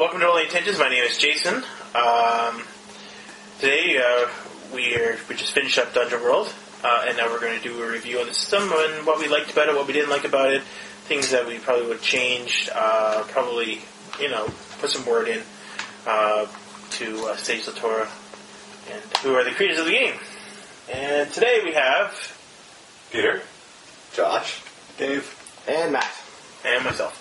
Welcome to Only Intentions. My name is Jason. Today we just finished up Dungeon World, and now we're going to do a review on the system and what we liked about it, what we didn't like about it, things that we probably would have changed, probably, put some word in to Sage Latora, and who are the creators of the game. And today we have Peter, Josh, Dave, and Matt, and myself.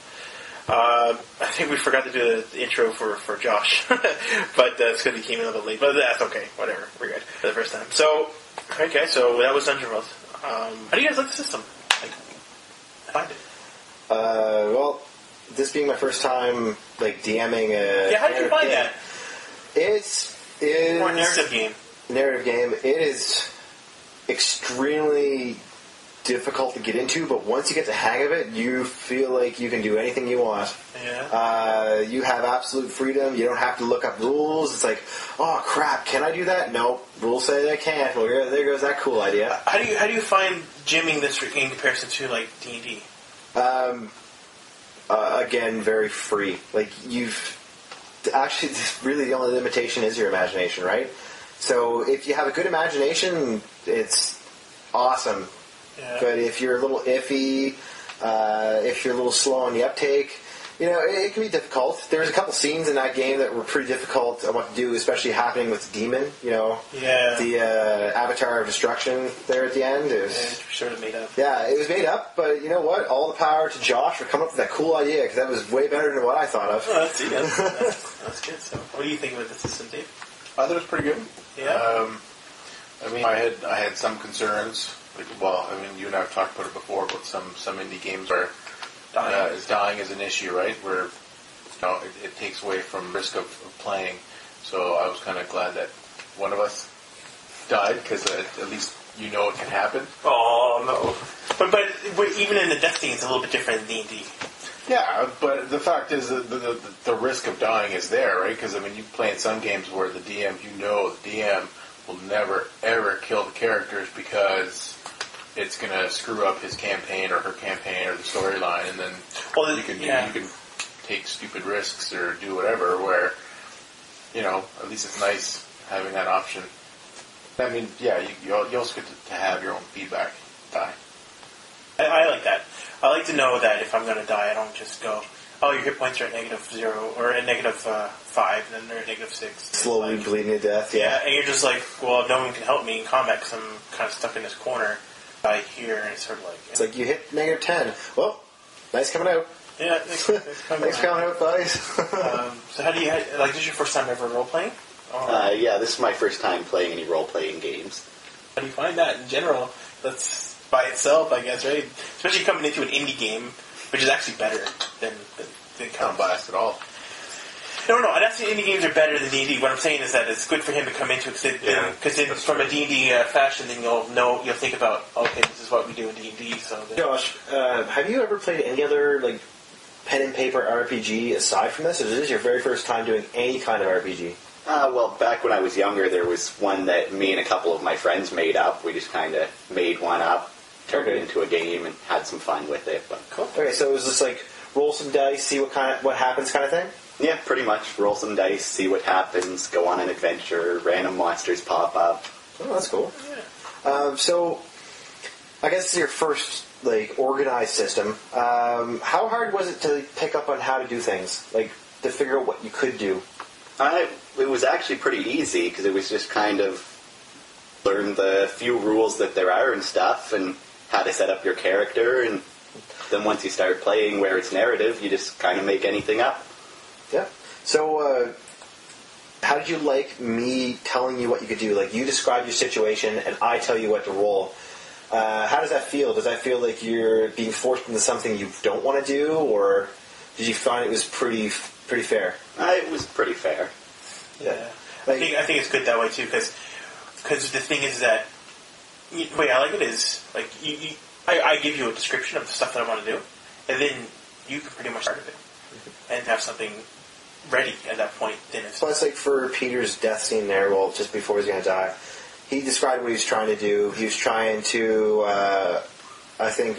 I think we forgot to do the intro for Josh, but that's because he came in a little late. But that's okay. Whatever. We're good for the first time. So, okay, so that was Dungeon World. How do you guys like the system? I find it. Well, this being my first time, DMing a... Yeah, how did you find that? It's More narrative game. Narrative game. It is extremely difficult to get into, but once you get the hang of it, you feel like you can do anything you want. Yeah. You have absolute freedom. You don't have to look up rules. It's like, oh crap, can I do that? Nope. Rules say I can't. Well, there goes that cool idea. How do you find gymming this in comparison to D&D? Again, very free. Actually, really the only limitation is your imagination, right? So if you have a good imagination, it's awesome. Yeah. But if you're a little iffy, if you're a little slow on the uptake, it can be difficult. There's a couple scenes in that game that were pretty difficult on what to do, especially happening with the demon, Yeah. the Avatar of Destruction there at the end. It was, it's sort of made up. Yeah, it was made up, but you know what? All the power to Josh for coming up with that cool idea, because that was way better than what I thought of. Oh, that's good. So, what do you think about the system, Dave? I thought it was pretty good. Yeah. I had some concerns. You and I have talked about it before, about some indie games where dying is an issue, right? Where it takes away from risk of playing. So I was kind of glad that one of us died, because at least it can happen. Oh no! But even in the death scene, it's a little bit different than D&D. Yeah, but the fact is that the risk of dying is there, right? Because you play in some games where the DM will never ever kill the characters because it's going to screw up his campaign or her campaign or the storyline, and then you can take stupid risks or do whatever. Where at least it's nice having that option. You also get to have your own feedback. Die. I like that. I like to know that if I'm going to die, I don't just go, oh, your hit points are at -0 or at -5, and then they're at -6. Slowly bleeding to death. Yeah, and you're just like, well, no one can help me in combat because I'm kind of stuck in this corner here, and it's sort of like... It's like you hit -10. Well, nice coming out. Yeah, thanks coming out, buddies. So how do you... this is your first time ever role-playing? Yeah, this is my first time playing any role-playing games. How do you find that in general? That's by itself, I guess, right? Especially coming into an indie game, which is actually better than Not biased at all. No, I don't think indie games are better than D&D. What I'm saying is that it's good for him to come into it, because from a D&D fashion, then you'll think about, okay, this is what we do in D&D. So Josh, have you ever played any other pen and paper RPG aside from this, or is this your very first time doing any kind of RPG? Well, back when I was younger, there was one that me and a couple of my friends made up. We just kind of made one up, turned it into a game, and had some fun with it. But cool. Okay, so it was just roll some dice, see what happens kind of thing? Yeah, pretty much. Roll some dice, see what happens, go on an adventure, random monsters pop up. Oh, that's cool. Yeah. So, I guess this is your first, organized system. How hard was it to pick up on how to do things? To figure out what you could do? It was actually pretty easy, because it was just kind of learn the few rules that there are and stuff, and how to set up your character, and then once you start playing where it's narrative, you just kind of make anything up. Yeah. So, how did you like me telling you what you could do? You describe your situation, and I tell you what to roll. How does that feel? Does that feel like you're being forced into something you don't want to do, or did you find it was pretty fair? It was pretty fair. Yeah. I think it's good that way too, because the thing is that the way I like it is I give you a description of the stuff that I want to do, and then you can pretty much start it and have something ready at that point. Then it's plus, for Peter's death scene there, just before he's going to die, he described what he was trying to do. He was trying to, I think,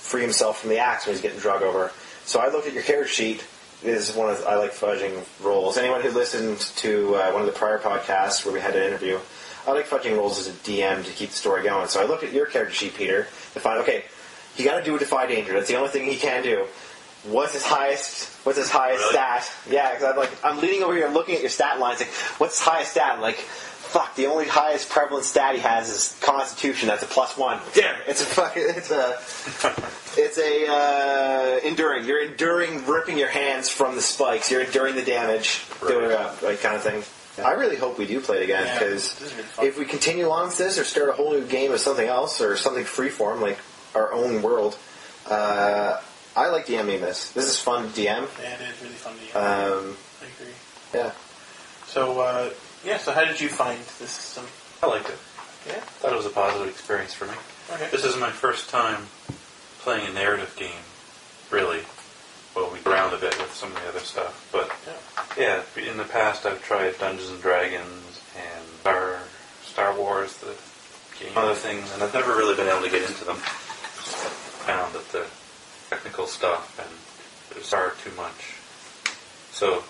free himself from the axe when he's getting drug over. So I looked at your character sheet, is I like fudging rolls. Anyone who listened to one of the prior podcasts where we had an interview, I like fudging rolls as a DM to keep the story going. So I looked at your character sheet, Peter, to find, okay, you got to do a defy danger. That's the only thing he can do. What's his highest really? stat? Yeah, because I'm leaning over here looking at your stat lines. Like, what's his highest stat? I'm like, fuck, the only highest prevalent stat he has is Constitution. That's a +1. Damn it. It's a enduring. You're enduring ripping your hands from the spikes. You're enduring the damage. Right. Kind of thing. I really hope we do play it again, because if we continue on with this or start a whole new game of something else or something freeform, like our own world, I like DMing this. This is fun to DM. Yeah, it is really fun to DM. I agree. Yeah. So, so how did you find this system? I liked it. Yeah? Thought it was a positive experience for me. Okay. This is my first time playing a narrative game, really. Well, we around a bit with some of the other stuff, but yeah, in the past I've tried Dungeons and Dragons and Star Wars, the game, other things, and I've never really been able to get into them. Found that the technical stuff and it was far too much. So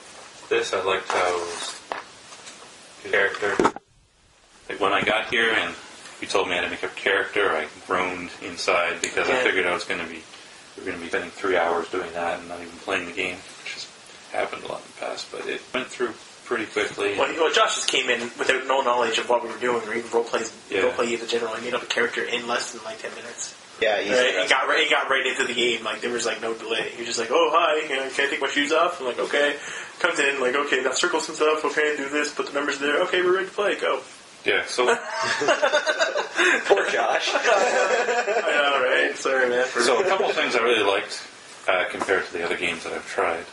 this, I liked how it was character. Like when I got here and you told me I had to make a character, I groaned inside because I figured I was going to be spending 3 hours doing that and not even playing the game, which has happened a lot in the past. But it went through pretty quickly. Well, Josh just came in without no knowledge of what we were doing, or even roleplay in general. He made up a character in less than 10 minutes. Yeah, easy. Right? He got right into the game. There was no delay. He was just like, "Oh, hi, can I take my shoes off?" I'm like, "Okay." Comes in okay, now circle some stuff. Okay, do this. Put the numbers there. Okay, we're ready to play. Go. Yeah. So poor Josh. I know, right? Sorry, man. So a couple of things I really liked compared to the other games that I've tried.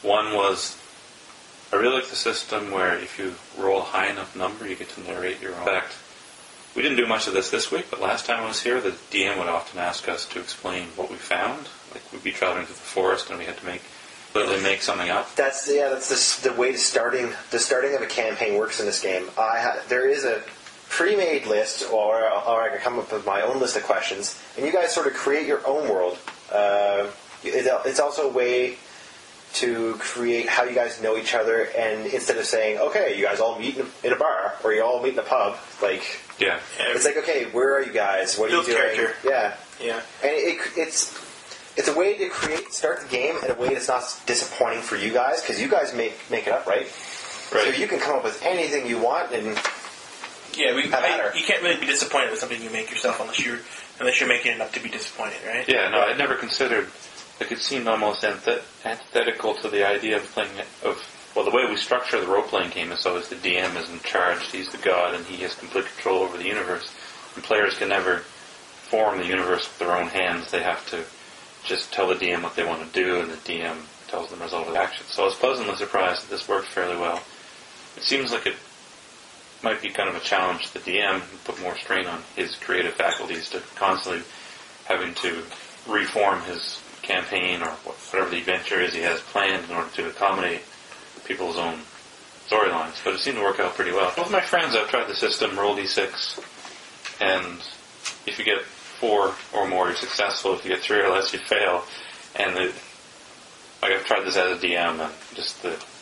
One was I really like the system where if you roll a high enough number, you get to narrate your own. In fact, we didn't do much of this week, but last time I was here, the DM would often ask us to explain what we found. We'd be traveling through the forest and we had to literally make something up. That's the way the starting of a campaign works in this game. There is a pre-made list, or I can come up with my own list of questions, and you guys sort of create your own world. It's also a way to create how you guys know each other, and instead of saying, okay, you guys all meet in a bar, or you all meet in a pub, it's okay, where are you guys? What are you doing? Character. Yeah. Yeah. And it's a way to start the game in a way that's not disappointing for you guys, because you guys make it up, right? Right. So you can come up with anything you want, and you can't really be disappointed with something you make yourself unless you're making it up to be disappointed, right? Yeah, no, I'd never considered. It seemed almost antithetical to the idea of playing the way we structure the role-playing game is always the DM is in charge, he's the god, and he has complete control over the universe. And players can never form the universe with their own hands. They have to just tell the DM what they want to do, and the DM tells them the result of the action. So I was pleasantly surprised that this worked fairly well. It seems like it might be kind of a challenge to the DM, put more strain on his creative faculties to constantly having to reform his campaign or whatever the adventure is he has planned in order to accommodate people's own storylines. But it seemed to work out pretty well. With my friends, I've tried the system, roll d6, and if you get 4 or more, you're successful. If you get 3 or less, you fail. And I've tried this as a DM, and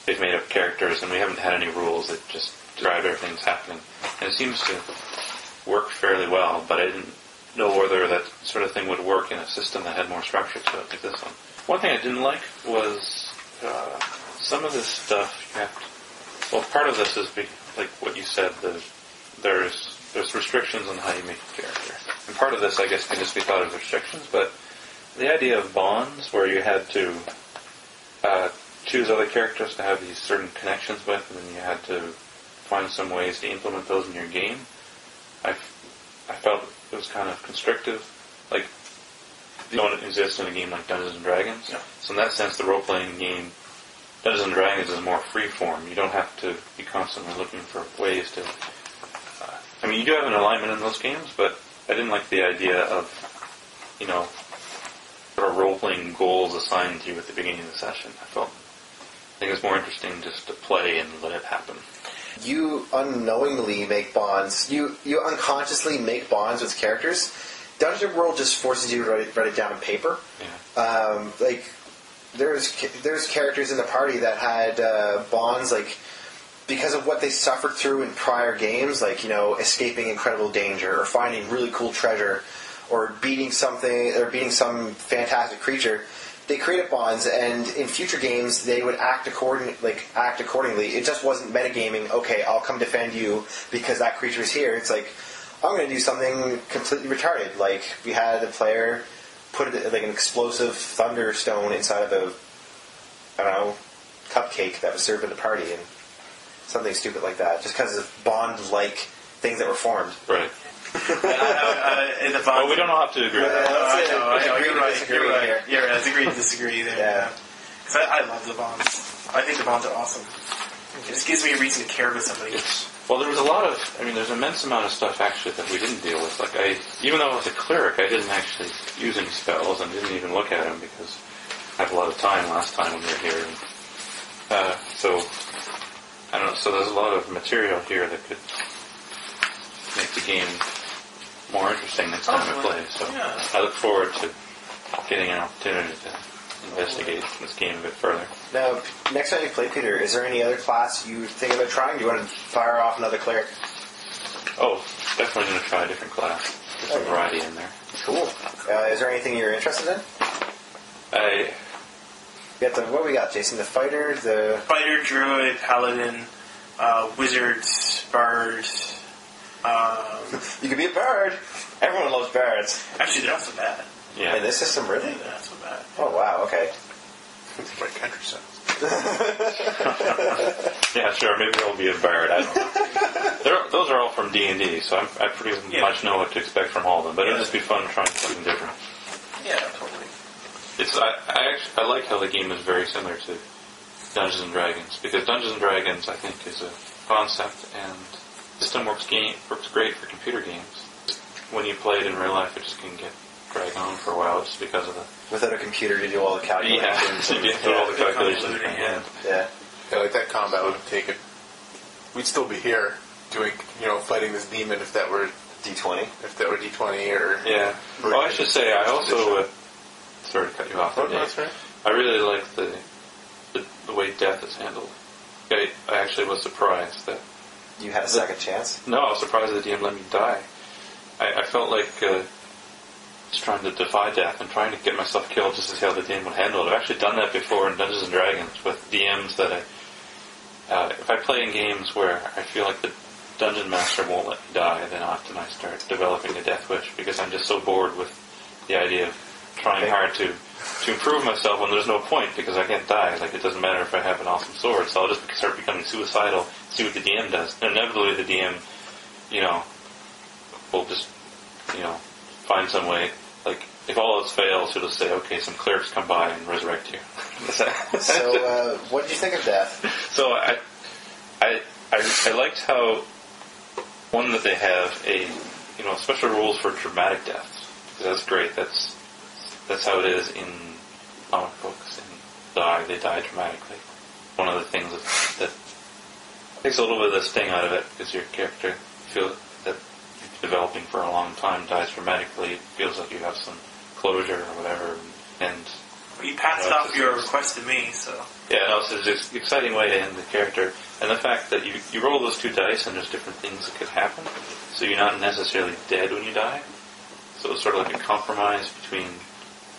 they've made up characters, and we haven't had any rules that just describe everything that's happening. And it seems to work fairly well, but I didn't know whether that sort of thing would work in a system that had more structure to it, like this one. One thing I didn't like was some of this stuff you have to... Well, part of this is like what you said, there's restrictions on how you make a character. And part of this, I guess, can just be thought of as restrictions, but the idea of bonds, where you had to choose other characters to have these certain connections with, and then you had to find some ways to implement those in your game, I felt it was kind of constrictive. They don't exist in a game like Dungeons & Dragons. Yeah. So in that sense, the role-playing game, Dungeons & Dragons, is more free-form. You don't have to be constantly looking for ways to... you do have an alignment in those games, but I didn't like the idea of, sort of role-playing goals assigned to you at the beginning of the session. I think it's more interesting just to play and let it happen. You unknowingly make bonds. You unconsciously make bonds with characters. Dungeon World just forces you to write it down on paper. Yeah. there's characters in the party that had bonds like because of what they suffered through in prior games, like escaping incredible danger or finding really cool treasure or beating some fantastic creature. They created bonds, and in future games they would act accordingly. It just wasn't metagaming. Okay, I'll come defend you because that creature's here. It's like I'm going to do something completely retarded. Like we had the player put like an explosive thunderstone inside of a cupcake that was served at the party, and something stupid like that, just because of bond-like things that were formed. Right. In the Well, we don't all have to agree. I know. Agree You're to right. disagree You're right. here. Yeah, it's agree to disagree there. Yeah. Because I love the bonds. I think the bonds are awesome. It just gives me a reason to care about somebody. Well, there was a lot of, there's an immense amount of stuff actually that we didn't deal with. Like even though I was a cleric, I didn't actually use any spells and didn't even look at them because I had a lot of time last time when we were here. So, I don't know, so there's a lot of material here that could make the game more interesting next time I play. So I look forward to getting an opportunity to investigate this game a bit further. Now, next time you play, Peter, is there any other class you think about trying? Do you want to fire off another cleric? Oh, definitely going to try a different class. There's some variety in there. Cool. Is there anything you're interested in? What do we got, Jason? The fighter, Fighter, druid, paladin, wizards, bards. You could be a bard. Everyone loves bards. Actually, they're not so bad. Yeah. In this system, really? They're not so bad. Oh, wow, okay. My country sounds. Yeah, sure. Maybe I'll be a bard. I don't know. Those are all from D&D, so I pretty much know what to expect from all of them. But it'll just be fun trying something different. Yeah, totally. I like how the game is very similar to Dungeons and Dragons, because Dungeons and Dragons, I think, is a concept and system works great for computer games. When you play it in real life, it just can get dragged on for a while just because of the... Without a computer to do all the calculations. Yeah, you do all the calculations in hand. Yeah. Yeah, like that combat would have taken. We'd still be here doing, fighting this demon if that were D20. If that were D20 or. Yeah. Well, I should say I also. Sorry to cut you off. Oh, no, that's right. I really like the way death is handled. I actually was surprised that. You had a second chance? No, I was surprised that the DM let me die. I felt like just trying to defy death and trying to get myself killed just to see how the DM would handle it. I've actually done that before in Dungeons & Dragons with DMs that if I play in games where I feel like the Dungeon Master won't let me die, then often I start developing a death wish because I'm just so bored with the idea of trying hard to improve myself when there's no point because I can't die. Like, it doesn't matter if I have an awesome sword, so I'll just start becoming suicidal, see what the DM does. And inevitably the DM, will just, find some way. Like, if all else fails, he'll just say, okay, some clerics come by and resurrect you. So, what did you think of death? So I liked how, one, that they have special rules for dramatic deaths. That's great. That's how it is in comic books. And they die dramatically. One of the things that takes a little bit of the sting out of it because your character feels that you're developing for a long time dies dramatically. It feels like you have some closure or whatever. And you passed off your request to me, so. Yeah, no, so it's an exciting way to end the character. And the fact that you roll those two dice and there's different things that could happen. So you're not necessarily dead when you die. So it's sort of like a compromise between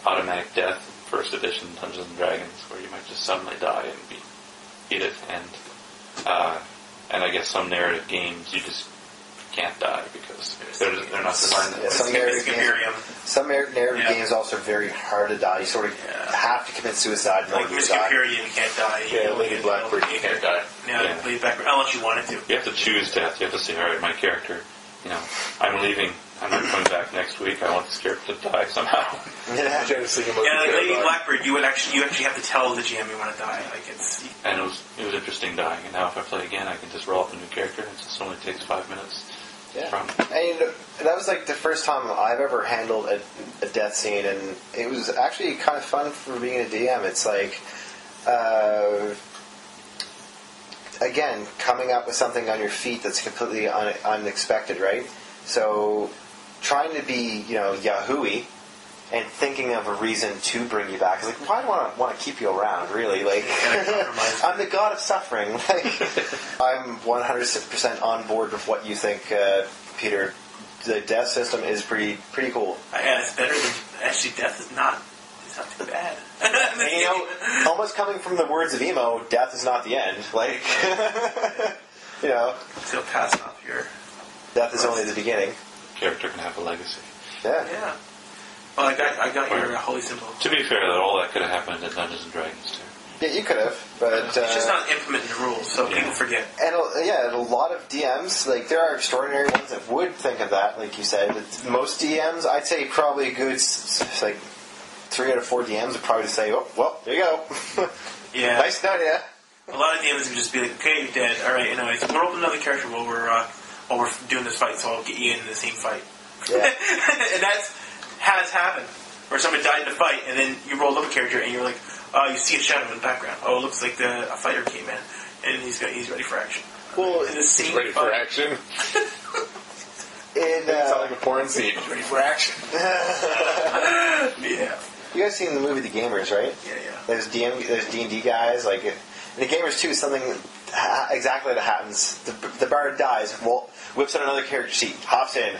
automatic death, first edition Dungeons and Dragons, where you might just suddenly die and beat it, and I guess some narrative games you just can't die because they're not designed that way. Some narrative games also are very hard to die. You sort of have to commit suicide in order Like to Miss die. Hyperion, you can't die. Yeah, Lady Blackbird, you can't die. Yeah, Lady Blackbird, unless you wanted to. You have to choose death. You have to say, all right, my character, I'm leaving. I'm not coming back next week. I want this character to die somehow. Yeah. Like Lady Blackbird, you actually have to tell the GM you want to die. Like And it was interesting dying. And now if I play again, I can just roll up a new character. It just only takes 5 minutes. Yeah. And that was like the first time I've ever handled a death scene, and it was actually kind of fun for being a DM. It's like, again, coming up with something on your feet that's completely unexpected, right? So, trying to be, Yahoo-y and thinking of a reason to bring you back. It's like, why do I want to keep you around, really? Like, I'm the god of suffering. Like, I'm 100% on board with what you think, Peter. The death system is pretty cool. Yeah, it's better than... Actually, death is not... It's not too bad. And, you know, almost coming from the words of Emo, death is not the end. Like, you know... Still passing off your... Death is only the beginning. Character can have a legacy. Yeah. Well, I got your holy symbol. To be fair, that all that could have happened in Dungeons and Dragons too. Yeah, you could have, but... It's just not implementing the rules, so people forget. And a lot of DMs, like, there are extraordinary ones that would think of that, like you said. Most DMs, I'd say probably a good, like, 3 out of 4 DMs would probably say, oh, well, there you go. Yeah. Nice done, yeah. A lot of DMs would just be like, okay, you're dead. Alright, anyways, we'll open another character while we're doing this fight, so I'll get you in the same fight. Yeah. And that has happened. Where somebody died in a fight, and then you rolled up a character, and you're like, you see a shadow in the background. Oh, it looks like a fighter came in, and he's ready for action. Well, in the same He's ready for action. In, It's not like a porn scene. He's ready for action. Yeah. you guys seen the movie The Gamers, right? Yeah. There's D&D guys, like, in The Gamers too, something exactly that happens. The bard dies, whips out another character sheet, hops in,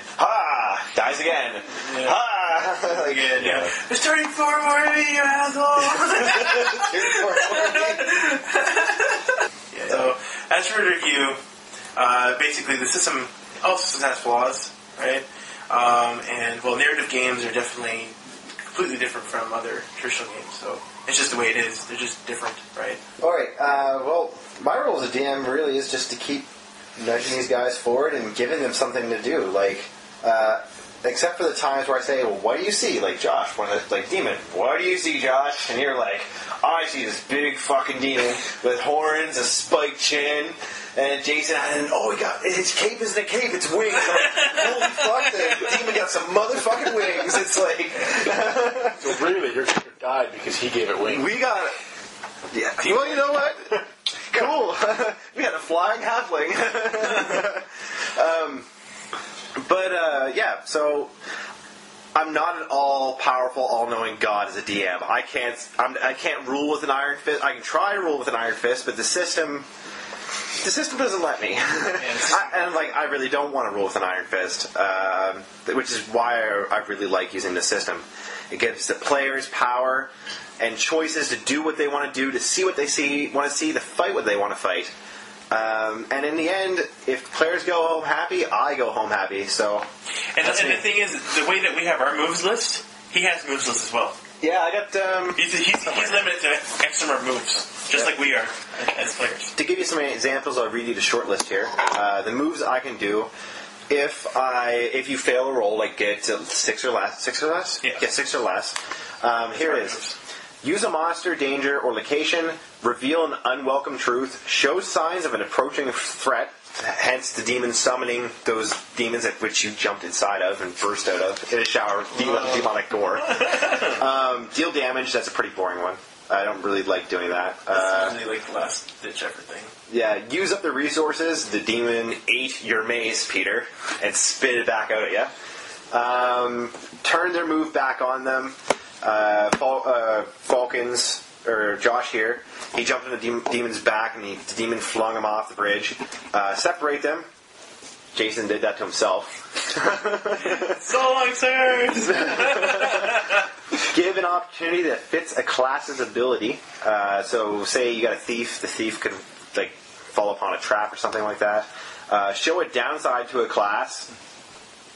dies again, Yeah. like, Yeah. There's 34 more of you, asshole! Yeah. So, as for the review, basically the system, all systems has flaws, right? Narrative games are definitely completely different from other traditional games, so it's just the way it is. They're just different, right? Alright, my role as a DM really is just to keep nudging these guys forward and giving them something to do. Like, except for the times where I say, well, what do you see? Like Josh, demon, what do you see, Josh? And you're like, I see this big fucking demon with horns, a spiked chin, and Jason, his cape isn't a cape, it's wings. Holy fuck, the demon got some motherfucking wings. It's like... So really, your character died because he gave it wings. We got... Yeah. Well, you know what? Cool. We had a flying halfling. So I'm not an all-powerful, all-knowing god as a DM. I can't rule with an iron fist. I can try to rule with an iron fist, but the system doesn't let me. I really don't want to rule with an iron fist, which is why I really like using the system. It gives the players power and choices to do what they want to do, to see what they want to see, to fight what they want to fight. And in the end, if players go home happy, I go home happy. So, and the thing is, the way that we have our moves list, he has moves list as well. Yeah, I got... He's limited to X number of moves, just like we are as players. To give you some examples, I'll read you the short list here. The moves I can do, if you fail a roll, like get 6 or less. 6 or less? Yeah. Get 6 or less. Here it is. Use a monster, danger, or location, reveal an unwelcome truth, show signs of an approaching threat, hence the demon summoning those demons at which you jumped inside of and burst out of in a shower of demonic gore. Deal damage, that's a pretty boring one. I don't really like doing that. That's usually like the last ditch effort thing. Yeah, use up the resources. The demon ate your mace, Peter, and spit it back out at you. Turn their move back on them. Falcons, or Josh here, he jumped on the demon's back and the demon flung him off the bridge. Separate them. Jason did that to himself. So long, sir! Give an opportunity that fits a class's ability. So say you got a thief, the thief could fall upon a trap or something like that. Show a downside to a class.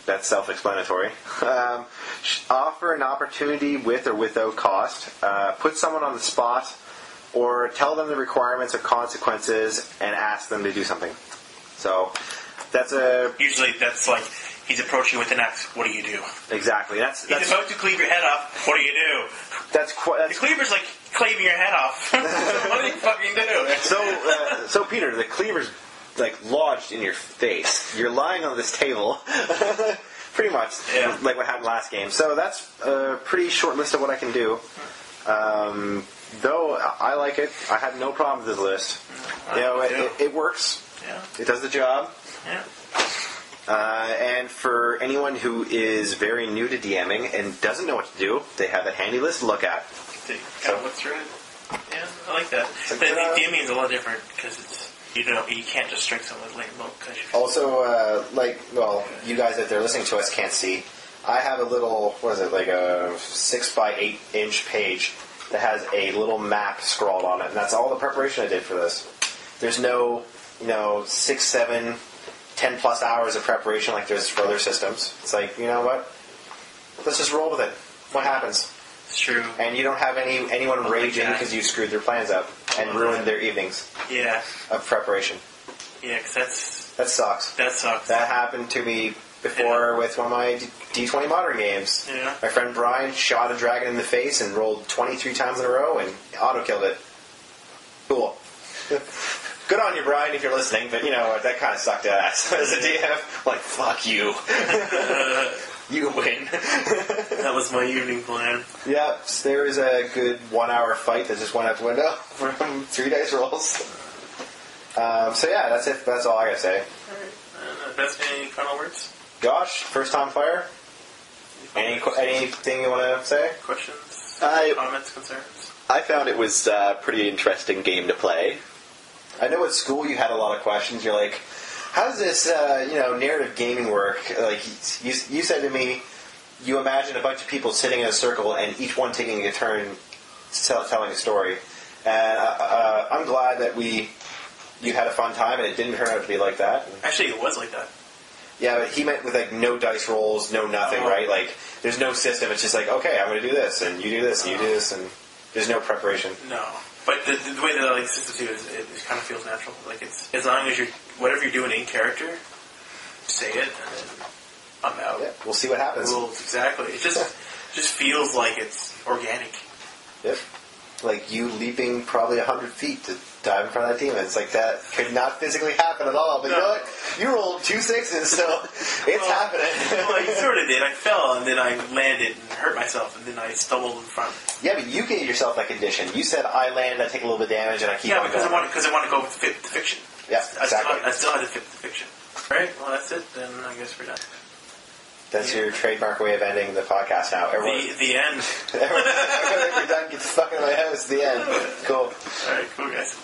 That's self-explanatory. Offer an opportunity with or without cost. Put someone on the spot, or tell them the requirements or consequences and ask them to do something. So that's usually that's like he's approaching with an axe. What do you do? Exactly. That's he's about to cleave your head off. What do you do? The cleaver's like cleaving your head off. What do you fucking do? So Peter, the cleaver's lodged in your face. You're lying on this table. Pretty much, like what happened last game. So that's a pretty short list of what I can do. Though I like it, I have no problem with this list. It works. Yeah. It does the job. Yeah. And for anyone who is very new to DMing and doesn't know what to do, they have a handy list to look at. To kind of look through it. Yeah, I like that. But I think DMing is a lot different because it's you can't just strike someone with lightning bolt because you. Also, you guys that they're listening to us can't see. I have a little, like a 6 by 8 inch page that has a little map scrawled on it, and that's all the preparation I did for this. There's no, 6, 7, 10 plus hours of preparation like there's for other systems. It's like, you know what? Let's just roll with it. What happens? It's true. And you don't have anyone raging because you screwed their plans up and ruined their evenings of preparation. Yeah, because that sucks. That sucks. That happened to me before with one of my D20 Modern games. Yeah. My friend Brian shot a dragon in the face and rolled 23 times in a row and auto-killed it. Cool. Good on you, Brian, if you're listening, but you know what, that kind of sucked ass. As a DM, like, fuck you. You win. That was my evening plan. Yep, there was a good 1 hour fight that just went out the window from 3 dice rolls. So yeah, that's it. That's all I gotta say. Alright. Best any final words? Josh, first time fire? Anything you want to say? Questions? Comments? Concerns? I found it was a pretty interesting game to play. I know at school you had a lot of questions. You're like, how does this, narrative gaming work? Like, you said to me, you imagine a bunch of people sitting in a circle and each one taking a turn telling a story. And I'm glad that you had a fun time and it didn't turn out to be like that. Actually, it was like that. Yeah, but he meant with like no dice rolls, no nothing, right? Like, there's no system. It's just like, okay, I'm going to do this, and you do this, and you do this, and there's no preparation. No. But the way that I like the system too is it kind of feels natural. Like it's as long as whatever you're doing in character, say it, and then I'm out. Yeah, we'll see what happens. Exactly. It just feels like it's organic. Yep. Like you leaping probably 100 feet to dive in front of that demon. It's like that could not physically happen at all. But you know what? You rolled 2 6s, so it's happening. Well, I sort of did. I fell, and then I landed and hurt myself, and then I stumbled in front. Yeah, but you gave yourself that condition. You said, I land, I take a little bit of damage, and I keep on going. Yeah, because I want to go with the fiction. Yeah, exactly. I still had to fit the fiction. All right, well, that's it. Then I guess we're done. That's your trademark way of ending the podcast now. The end. Everyone, you're done, get the fuck out of my house. The end. Cool. All right, cool, guys.